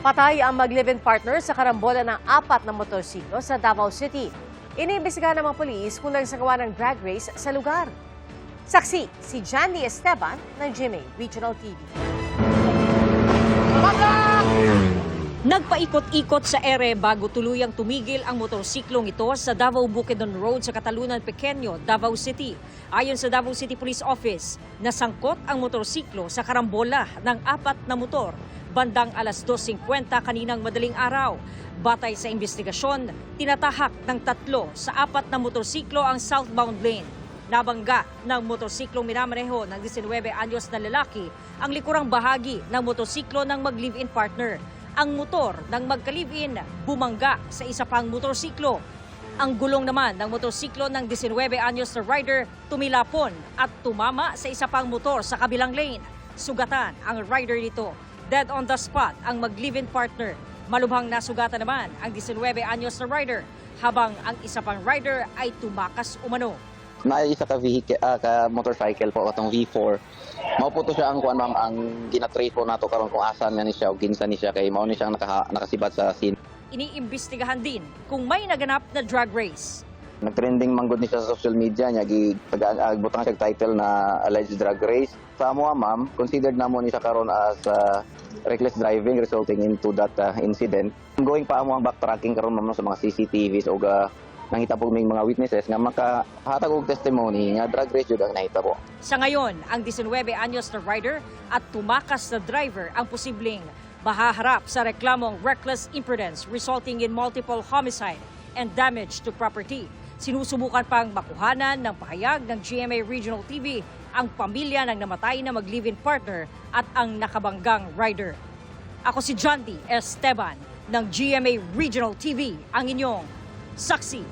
Patay ang mag-live-in partner sa karambola ng 4 na motorsiklo sa Davao City. Iniimbestigahan ng mga pulis kung nagsagawa ng drag race sa lugar. Saksi, si Jandy Esteban ng GMA Regional TV. Nagpaikot-ikot sa ere bago tuluyang tumigil ang motorsiklong ito sa Davao Bukidnon Road sa Katalunan Pequeño, Davao City. Ayon sa Davao City Police Office, nasangkot ang motorsiklo sa karambola ng 4 na motor bandang alas 2:50 kaninang madaling araw. Batay sa investigasyon, tinatahak ng 3 sa 4 na motorsiklo ang southbound lane. Nabangga ng motorsiklong minamaneho ng 19 anyos na lalaki ang likurang bahagi ng motorsiklo ng mag-live-in partner. Ang motor ng magka-live-in bumangga sa isa pang motorsiklo. Ang gulong naman ng motorsiklo ng 19 anyos na rider tumilapon at tumama sa isa pang motor sa kabilang lane. Sugatan ang rider nito. Dead on the spot ang mag-live-in partner. Malubhang nasugatan naman ang 19 anyos na rider habang ang isa pang rider ay tumakas umano. Isa ka vehicle, ka motorcycle po atong V4. Mao po to siya ang kuan ma'am ang ginatrace po nato karon kung asan man ni siya o ginsan ni siya kay mao ni siyang nakasibat sa scene. Iniimbestigahan din kung may naganap na drag race. Nagtrending manggod ni siya sa social media niya butang siya title na alleged drag race. Sa amo ma'am, considered namo ni siya karon as reckless driving resulting into that incident. Going pa amo ang backtracking karon ma'am sa mga CCTVs o nangita po may mga witnesses nga makahatag og testimony nga drag race jud ang nahita po. Sa ngayon, ang 19 anyos na rider at tumakas na driver ang posibleng mahaharap sa reklamong reckless imprudence resulting in multiple homicide and damage to property. Sinusubukan pang makuhanan ng pahayag ng GMA Regional TV ang pamilya ng namatay na mag-live-in partner at ang nakabanggang rider. Ako si Jandy Esteban ng GMA Regional TV, ang inyong saksi.